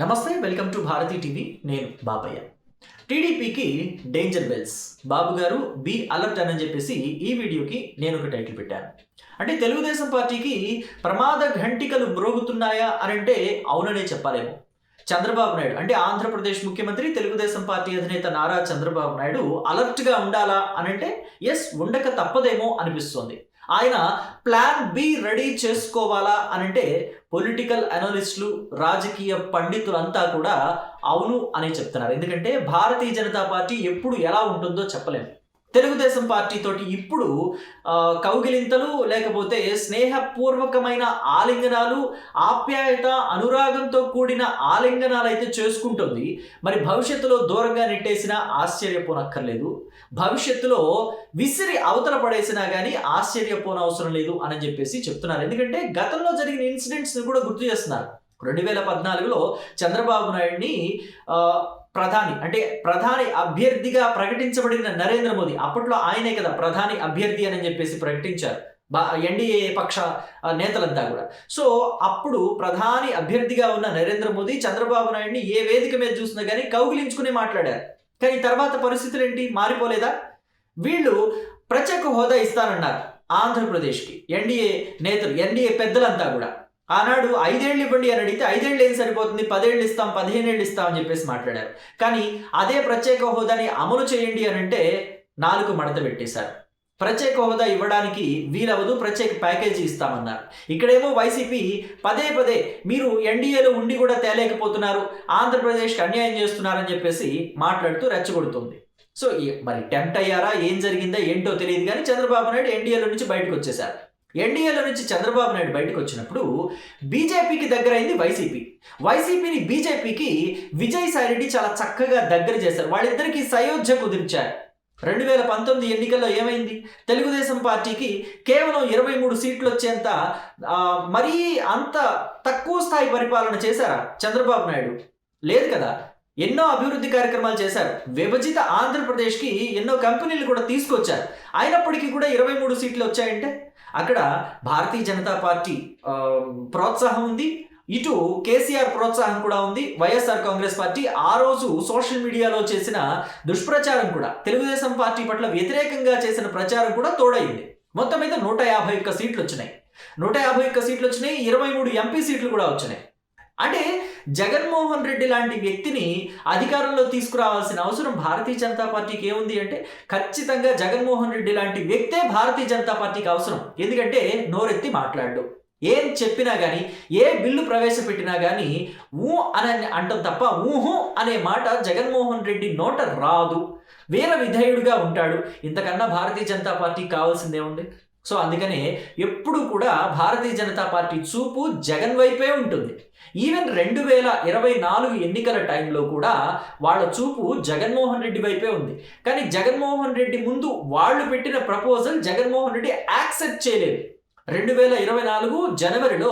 నమస్తే, welcome to Bharati TV. నేను బాబయ్య. టీడీపీకి డేంజర్ బెల్స్. బాబు గారు బీ అలర్ట్ అని చెప్పేసి ఈ వీడియోకి నేను ఒక టైటిల్ పెట్టాను. అంటే తెలుగుదేశం పార్టీకి ప్రమాద ఘంటికలు మ్రోగుతున్నాయా అని అంటే అవుననే చెప్పాలేమో. చంద్రబాబు నాయుడు అంటే ఆంధ్రప్రదేశ్ ముఖ్యమంత్రి, తెలుగుదేశం పార్టీ అధినేత నారా చంద్రబాబు నాయుడు అలర్ట్గా ఉండాలా అని అంటే ఎస్, ఉండక తప్పదేమో అనిపిస్తోంది. ఆయన ప్లాన్ బి రెడీ చేసుకోవాలా అని అంటే పొలిటికల్ అనలిస్టులు, రాజకీయ పండితులంతా కూడా అవును అని చెప్తున్నారు. ఎందుకంటే భారతీయ జనతా పార్టీ ఎప్పుడు ఎలా ఉంటుందో చెప్పలేము. తెలుగుదేశం పార్టీ తోటి ఇప్పుడు కౌగిలింతలు, లేకపోతే స్నేహపూర్వకమైన ఆలింగనాలు, ఆప్యాయత, అనురాగంతో కూడిన ఆలింగనాలు అయితే చేసుకుంటుంది. మరి భవిష్యత్తులో దూరంగా నెట్టేసినా ఆశ్చర్యపోనక్కర్లేదు, భవిష్యత్తులో విసిరి అవతల పడేసినా కానీ ఆశ్చర్యపోనవసరం లేదు అని చెప్పేసి చెప్తున్నారు. ఎందుకంటే గతంలో జరిగిన ఇన్సిడెంట్స్ని కూడా గుర్తు చేస్తున్నారు. 2014లో చంద్రబాబు నాయుడిని ప్రధాని అభ్యర్థిగా ప్రకటించబడిన నరేంద్ర మోదీ, అప్పట్లో ఆయనే కదా ప్రధాని అభ్యర్థి అని చెప్పేసి ప్రకటించారు ఎన్డీఏ పక్ష నేతలంతా కూడా. సో అప్పుడు ప్రధాని అభ్యర్థిగా ఉన్న నరేంద్ర మోదీ చంద్రబాబు నాయుడిని ఏ వేదిక మీద చూసినా కానీ కౌగిలించుకుని మాట్లాడారు. కానీ తర్వాత పరిస్థితులు ఏంటి, మారిపోలేదా? వీళ్ళు ప్రత్యేక హోదా ఇస్తానన్నారు ఆంధ్రప్రదేశ్కి. ఎన్డీఏ నేతలు, ఎన్డీఏ పెద్దలంతా కూడా ఆనాడు 5 ఏళ్ళు ఇవ్వండి అని అడిగితే 5 ఏళ్ళు ఏం సరిపోతుంది, 10 ఏళ్ళు ఇస్తాం, 15 ఏళ్ళు ఇస్తాం అని చెప్పేసి మాట్లాడారు. కానీ అదే ప్రత్యేక హోదాని అమలు చేయండి అని అంటే 4 మడత పెట్టేశారు. ప్రత్యేక హోదా ఇవ్వడానికి వీలవదు, ప్రత్యేక ప్యాకేజీ ఇస్తామన్నారు. ఇక్కడేమో వైసీపీ పదే పదే మీరు ఎన్డీఏలో ఉండి కూడా తేలేకపోతున్నారు, ఆంధ్రప్రదేశ్కి అన్యాయం చేస్తున్నారని చెప్పేసి మాట్లాడుతూ రెచ్చగొడుతుంది. సో మరి టెంప్ట్ అయ్యారా, ఏం జరిగిందో ఏంటో తెలియదు. కానీ చంద్రబాబు నాయుడు ఎన్డీఏలో నుంచి బయటకు వచ్చేశారు. ఎన్డీఏలో నుంచి చంద్రబాబు నాయుడు బయటకు వచ్చినప్పుడు బీజేపీకి దగ్గరైంది వైసీపీ. వైసీపీని బీజేపీకి విజయసాయి రెడ్డి చాలా చక్కగా దగ్గర చేశారు. వాళ్ళిద్దరికీ సయోధ్య కుదిర్చారు. 2019 ఎన్నికల్లో ఏమైంది? తెలుగుదేశం పార్టీకి కేవలం 23 సీట్లు వచ్చేంత మరీ అంత తక్కువ స్థాయి పరిపాలన చేశారా చంద్రబాబు నాయుడు? లేదు కదా. ఎన్నో అభివృద్ధి కార్యక్రమాలు చేశారు. విభజిత ఆంధ్రప్రదేశ్కి ఎన్నో కంపెనీలు కూడా తీసుకొచ్చారు. అయినప్పటికీ కూడా 23 సీట్లు వచ్చాయంటే అక్కడ భారతీయ జనతా పార్టీ ప్రోత్సాహం ఉంది, ఇటు కేసీఆర్ ప్రోత్సాహం కూడా ఉంది. వైఎస్ఆర్ కాంగ్రెస్ పార్టీ ఆ రోజు సోషల్ మీడియాలో చేసిన దుష్ప్రచారం కూడా, తెలుగుదేశం పార్టీ పట్ల వ్యతిరేకంగా చేసిన ప్రచారం కూడా తోడైంది. మొత్తం మీద 151 సీట్లు వచ్చినాయి. 151 సీట్లు వచ్చినాయి, 23 ఎంపీ సీట్లు కూడా వచ్చినాయి. అంటే జగన్మోహన్ రెడ్డి లాంటి వ్యక్తిని అధికారంలో తీసుకురావాల్సిన అవసరం భారతీయ జనతా పార్టీకి ఏముంది అంటే ఖచ్చితంగా జగన్మోహన్ రెడ్డి లాంటి వ్యక్తే భారతీయ జనతా పార్టీకి అవసరం. ఎందుకంటే నోరెత్తి మాట్లాడు, ఏం చెప్పినా కానీ, ఏ బిల్లు ప్రవేశపెట్టినా కానీ ఊ అని అంటాం తప్ప ఊహు అనే మాట జగన్మోహన్ రెడ్డి నోట రాదు. వీర విధేయుడిగా ఉంటాడు. ఇంతకన్నా భారతీయ జనతా పార్టీకి కావాల్సిందే ఉంది. సో అందుకనే ఎప్పుడు కూడా భారతీయ జనతా పార్టీ చూపు జగన్ వైపే ఉంటుంది. ఈవెన్ 2024 ఎన్నికల టైంలో కూడా వాళ్ళ చూపు జగన్మోహన్ రెడ్డి వైపే ఉంది. కానీ జగన్మోహన్ రెడ్డి ముందు వాళ్ళు పెట్టిన ప్రపోజల్ జగన్మోహన్ రెడ్డి యాక్సెప్ట్ చేయలేదు. 2024 జనవరిలో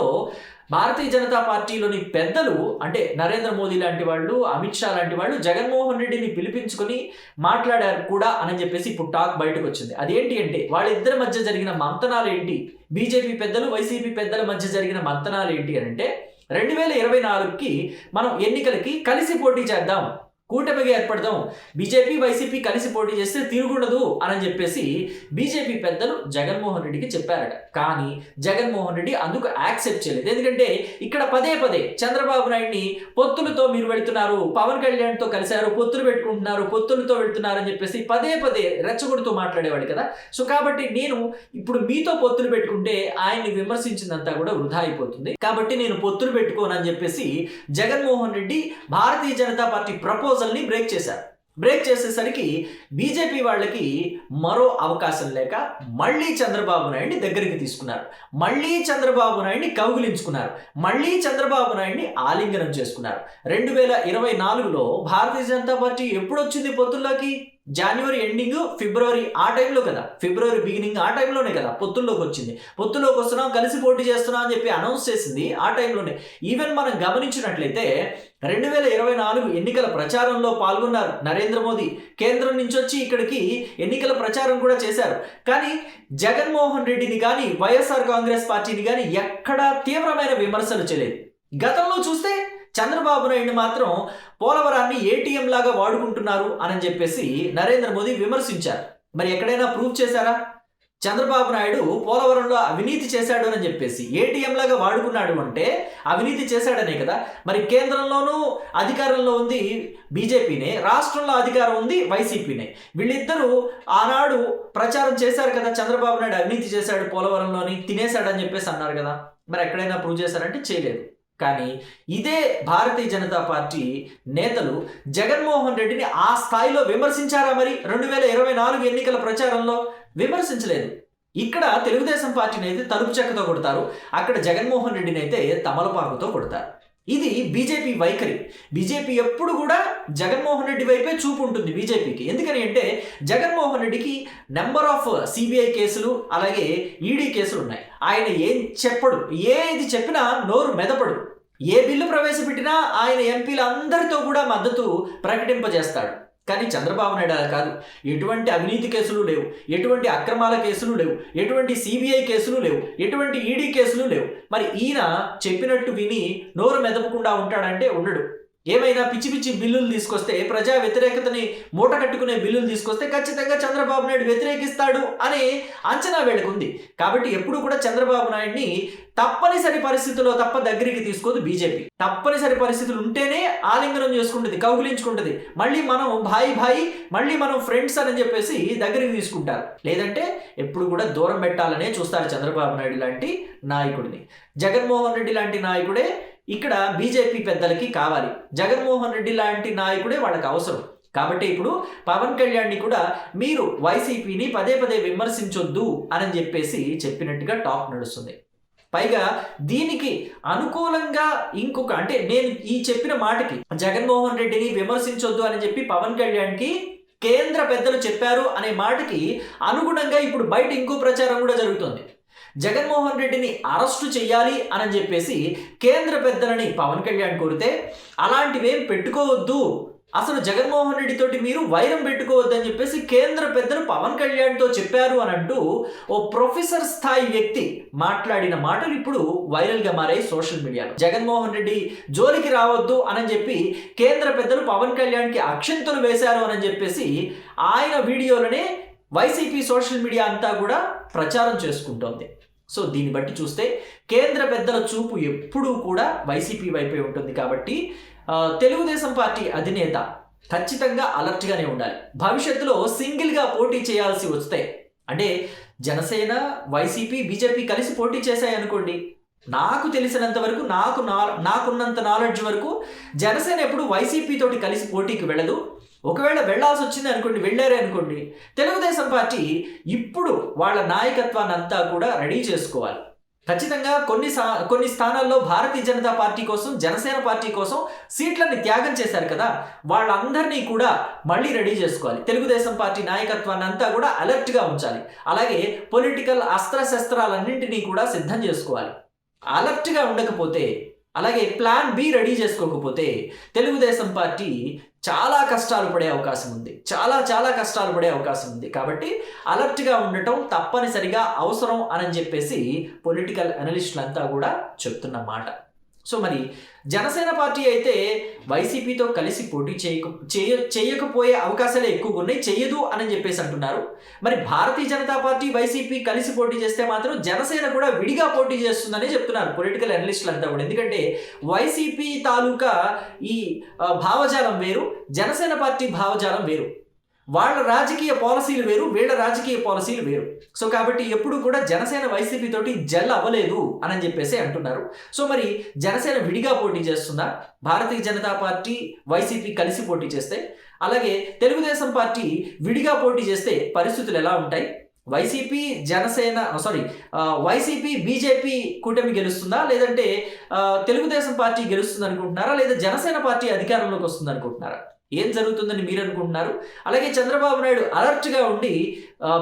భారతీయ జనతా పార్టీలోని పెద్దలు అంటే నరేంద్ర మోదీ లాంటి వాళ్ళు, అమిత్ షా లాంటి వాళ్ళు జగన్మోహన్ రెడ్డిని పిలిపించుకొని మాట్లాడారు కూడా అని చెప్పేసి ఇప్పుడు టాక్ బయటకు వచ్చింది. అదేంటి అంటే వాళ్ళిద్దరి మధ్య జరిగిన మంతనాలు ఏంటి, బీజేపీ పెద్దలు, వైసీపీ పెద్దల మధ్య జరిగిన మంతనాలు ఏంటి అంటే 2024కి మనం ఎన్నికలకి కలిసి పోటీ చేద్దాం, కూటమిగా ఏర్పడదాం, బీజేపీ వైసీపీ కలిసి పోటీ చేస్తే తిరుగుండదు అని చెప్పేసి బీజేపీ పెద్దలు జగన్మోహన్ రెడ్డికి చెప్పారట. కానీ జగన్మోహన్ రెడ్డి అందుకు యాక్సెప్ట్ చేయలేదు. ఎందుకంటే ఇక్కడ పదే పదే చంద్రబాబు నాయుడిని పొత్తులతో మీరు వెళుతున్నారు, పవన్ కళ్యాణ్తో కలిశారు, పొత్తులు పెట్టుకుంటున్నారు, పొత్తులతో వెళుతున్నారు అని చెప్పేసి పదే పదే రెచ్చగొడుతూ మాట్లాడేవాడు కదా. సో కాబట్టి నేను ఇప్పుడు మీతో పొత్తులు పెట్టుకుంటే ఆయన్ని విమర్శించిందంతా కూడా వృధా అయిపోతుంది, కాబట్టి నేను పొత్తులు పెట్టుకోనని చెప్పేసి జగన్మోహన్ రెడ్డి భారతీయ జనతా పార్టీ ప్రపోజల్ ని బ్రేక్ చేసేసరికి బీజేపీ వాళ్ళకి మరో అవకాశం లేక మళ్ళీ చంద్రబాబు నాయుడిని దగ్గరికి తీసుకున్నారు, మళ్ళీ చంద్రబాబు నాయుడిని కౌగిలించుకున్నారు, మళ్ళీ చంద్రబాబు నాయుడిని ఆలింగనం చేసుకున్నారు. 2024లో భారతీయ జనతా పార్టీ ఎప్పుడు వచ్చింది పొత్తుల్లోకి? జనవరి ఎండింగ్, ఫిబ్రవరి ఆ టైంలో కదా, ఫిబ్రవరి బిగినింగ్ ఆ టైంలోనే కదా పొత్తుల్లోకి వచ్చింది. పొత్తులోకి వస్తున్నాం, కలిసి పోటీ చేస్తున్నాం అని చెప్పి అనౌన్స్ చేసింది ఆ టైంలోనే. ఈవెన్ మనం గమనించినట్లయితే 2024 ఎన్నికల ప్రచారంలో పాల్గొన్నారు నరేంద్ర మోదీ. కేంద్రం నుంచి వచ్చి ఇక్కడికి ఎన్నికల ప్రచారం కూడా చేశారు. కానీ జగన్మోహన్ రెడ్డిని కానీ, వైఎస్ఆర్ కాంగ్రెస్ పార్టీని కానీ ఎక్కడా తీవ్రమైన విమర్శలు చేయలేదు. గతంలో చూస్తే చంద్రబాబు నాయుడు మాత్రం పోలవరాన్ని ఏటీఎం లాగా వాడుకుంటున్నారు అని చెప్పేసి నరేంద్ర మోదీ విమర్శించారు. మరి ఎక్కడైనా ప్రూవ్ చేశారా? చంద్రబాబు నాయుడు పోలవరంలో అవినీతి చేశాడు అని చెప్పేసి ఏటీఎం లాగా వాడుకున్నాడు అంటే అవినీతి చేశాడనే కదా. మరి కేంద్రంలోనూ అధికారంలో ఉంది బీజేపీనే, రాష్ట్రంలో అధికారం ఉంది వైసీపీనే. వీళ్ళిద్దరూ ఆనాడు ప్రచారం చేశారు కదా, చంద్రబాబు నాయుడు అవినీతి చేశాడు పోలవరంలోని, తినేశాడని చెప్పేసి అన్నారు కదా. మరి ఎక్కడైనా ప్రూవ్ చేశారంటే చేయలేదు. కానీ ఇదే భారతీయ జనతా పార్టీ నేతలు జగన్మోహన్ రెడ్డిని ఆ స్థాయిలో విమర్శించారా? మరి 2024 ఎన్నికల ప్రచారంలో విమర్శించలేదు. ఇక్కడ తెలుగుదేశం పార్టీని అయితే తలుపు చెక్కతో కొడతారు, అక్కడ జగన్మోహన్ రెడ్డిని అయితే తమలపాకుతో కొడతారు. ఇది బీజేపీ వైఖరి. బీజేపీ ఎప్పుడు కూడా జగన్మోహన్ రెడ్డి వైపే చూపు ఉంటుంది బీజేపీకి. ఎందుకని అంటే జగన్మోహన్ రెడ్డికి నెంబర్ ఆఫ్ సిబిఐ కేసులు అలాగే ఈడీ కేసులు ఉన్నాయి. ఆయన ఏం చెప్పడు, ఏది చెప్పినా నోరు మెదపడు. ఏ బిల్లు ప్రవేశపెట్టినా ఆయన ఎంపీలందరితో కూడా మద్దతు ప్రకటింపజేస్తాడు. కానీ చంద్రబాబు నాయుడు అలా కాదు. ఎటువంటి అవినీతి కేసులు లేవు, ఎటువంటి అక్రమాల కేసులు లేవు, ఎటువంటి సిబిఐ కేసులు లేవు, ఎటువంటి ఈడీ కేసులు లేవు. మరి ఈయన చెప్పినట్టు విని నోరు మెదపకుండా ఉంటాడంటే ఉండడు. ఏమైనా పిచ్చి పిచ్చి బిల్లులు తీసుకొస్తే, ప్రజా వ్యతిరేకతని మూట కట్టుకునే బిల్లులు తీసుకొస్తే ఖచ్చితంగా చంద్రబాబు నాయుడు వ్యతిరేకిస్తాడు అనే అంచనా వీళ్ళకుంది. కాబట్టి ఎప్పుడు కూడా చంద్రబాబు నాయుడిని తప్పనిసరి పరిస్థితుల్లో తప్ప దగ్గరికి తీసుకోదు బీజేపీ. తప్పనిసరి పరిస్థితులు ఉంటేనే ఆలింగనం చేసుకుంటుంది, కౌగిలించుకుంటుంది. మళ్ళీ మనం భాయి మళ్ళీ మనం ఫ్రెండ్స్ అని చెప్పేసి దగ్గరికి తీసుకుంటారు. లేదంటే ఎప్పుడు కూడా దూరం పెట్టాలనే చూస్తారు చంద్రబాబు నాయుడు లాంటి నాయకుడిని. జగన్మోహన్ రెడ్డి లాంటి నాయకుడే ఇక్కడ బీజేపీ పెద్దలకి కావాలి. జగన్మోహన్ రెడ్డి లాంటి నాయకుడే వాళ్ళకి అవసరం. కాబట్టి ఇప్పుడు పవన్ కళ్యాణ్ని కూడా మీరు వైసీపీని పదే పదే విమర్శించొద్దు అని చెప్పేసి చెప్పినట్టుగా టాక్ నడుస్తుంది. పైగా దీనికి అనుకూలంగా ఇంకొక, అంటే నేను ఈ చెప్పిన మాటకి జగన్మోహన్ రెడ్డిని విమర్శించొద్దు అని చెప్పి పవన్ కళ్యాణ్కి కేంద్ర పెద్దలు చెప్పారు అనే మాటకి అనుగుణంగా ఇప్పుడు బయట ఇంకో ప్రచారం కూడా జరుగుతుంది. జగన్మోహన్ రెడ్డిని అరెస్టు చేయాలి అని చెప్పేసి కేంద్ర పెద్దలని పవన్ కళ్యాణ్ కోరితే అలాంటివేం పెట్టుకోవద్దు, అసలు జగన్మోహన్ రెడ్డితోటి మీరు వైరం పెట్టుకోవద్దు అని చెప్పేసి కేంద్ర పెద్దలు పవన్ కళ్యాణ్తో చెప్పారు అని అంటూ ఓ ప్రొఫెసర్ స్థాయి వ్యక్తి మాట్లాడిన మాటలు ఇప్పుడు వైరల్గా మారాయి సోషల్ మీడియాలో. జగన్మోహన్ రెడ్డి జోలికి రావద్దు అని చెప్పి కేంద్ర పెద్దలు పవన్ కళ్యాణ్కి అక్షంతలు వేశారు అని చెప్పేసి ఆయన వీడియోలనే వైసీపీ సోషల్ మీడియా అంతా కూడా ప్రచారం చేసుకుంటోంది. సో దీన్ని బట్టి చూస్తే కేంద్ర పెద్దల చూపు ఎప్పుడూ కూడా వైసీపీ వైపే ఉంటుంది. కాబట్టి తెలుగుదేశం పార్టీ అధినేత ఖచ్చితంగా అలర్ట్గానే ఉండాలి. భవిష్యత్తులో సింగిల్గా పోటీ చేయాల్సి వస్తే, అంటే జనసేన వైసీపీ బీజేపీ కలిసి పోటీ చేశాయి అనుకోండి, నాకు తెలిసినంత వరకు నాకున్నంత నాలెడ్జ్ వరకు జనసేన ఎప్పుడు వైసీపీ తోటి కలిసి పోటీకి వెళ్ళదు. ఒకవేళ వెళ్లాల్సి వచ్చింది అనుకోండి, వెళ్ళారే అనుకోండి, తెలుగుదేశం పార్టీ ఇప్పుడు వాళ్ళ నాయకత్వాన్ని అంతా కూడా రెడీ చేసుకోవాలి. ఖచ్చితంగా కొన్ని స్థానాల్లో భారతీయ జనతా పార్టీ కోసం, జనసేన పార్టీ కోసం సీట్లని త్యాగం చేశారు కదా, వాళ్ళందరినీ కూడా మళ్ళీ రెడీ చేసుకోవాలి. తెలుగుదేశం పార్టీ నాయకత్వాన్ని అంతా కూడా అలర్ట్గా ఉంచాలి. అలాగే పొలిటికల్ అస్త్రశస్త్రాలన్నింటినీ కూడా సిద్ధం చేసుకోవాలి. అలర్ట్గా ఉండకపోతే, అలాగే ప్లాన్ బి రెడీ చేసుకోకపోతే తెలుగుదేశం పార్టీ చాలా కష్టాలు పడే అవకాశం ఉంది. చాలా కష్టాలు పడే అవకాశం ఉంది. కాబట్టి అలర్ట్గా ఉండటం తప్పనిసరిగా అవసరం అని చెప్పేసి పొలిటికల్ అనలిస్టులంతా కూడా చెప్తున్న మాట. సో మరి జనసేన పార్టీ అయితే వైసీపీతో కలిసి పోటీ చేయకపోయే అవకాశాలే ఎక్కువగా ఉన్నాయి, చెయ్యదు అని చెప్పేసి అంటున్నారు. మరి భారతీయ జనతా పార్టీ వైసీపీ కలిసి పోటీ చేస్తే మాత్రం జనసేన కూడా విడిగా పోటీ చేస్తుందని చెప్తున్నారు పొలిటికల్ అనలిస్టులు అంతా కూడా. ఎందుకంటే వైసీపీ తాలూకా ఈ భావజాలం వేరు, జనసేన పార్టీ భావజాలం వేరు. వాళ్ళ రాజకీయ పాలసీలు వేరు, వీళ్ళ రాజకీయ పాలసీలు వేరు. సో కాబట్టి ఎప్పుడు కూడా జనసేన వైసీపీ తోటి జెల్ అవ్వలేదు అని చెప్పేసి అంటున్నారు. సో మరి జనసేన విడిగా పోటీ చేస్తుందా? భారతీయ జనతా పార్టీ వైసీపీ కలిసి పోటీ చేస్తే, అలాగే తెలుగుదేశం పార్టీ విడిగా పోటీ చేస్తే పరిస్థితులు ఎలా ఉంటాయి? వైసీపీ బీజేపీ కూటమి గెలుస్తుందా, లేదంటే తెలుగుదేశం పార్టీ గెలుస్తుంది అనుకుంటున్నారా, లేదా జనసేన పార్టీ అధికారంలోకి వస్తుంది అనుకుంటున్నారా? ఏం జరుగుతుందని మీరు అనుకుంటున్నారు? అలాగే చంద్రబాబు నాయుడు అలర్ట్గా ఉండి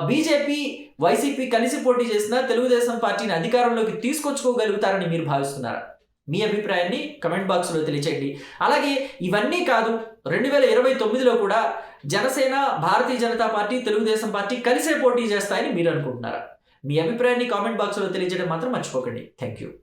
బీజేపీ వైసీపీ కలిసి పోటీ చేసినా తెలుగుదేశం పార్టీని అధికారంలోకి తీసుకొచ్చుకోగలుగుతారని మీరు భావిస్తున్నారా? మీ అభిప్రాయాన్ని కమెంట్ బాక్స్లో తెలియచేయండి. అలాగే ఇవన్నీ కాదు, 2029లో కూడా జనసేన, భారతీయ జనతా పార్టీ, తెలుగుదేశం పార్టీ కలిసే పోటీ చేస్తాయని మీరు అనుకుంటున్నారా? మీ అభిప్రాయాన్ని కామెంట్ బాక్స్లో తెలియజేయడం మాత్రం మర్చిపోకండి. Thank you.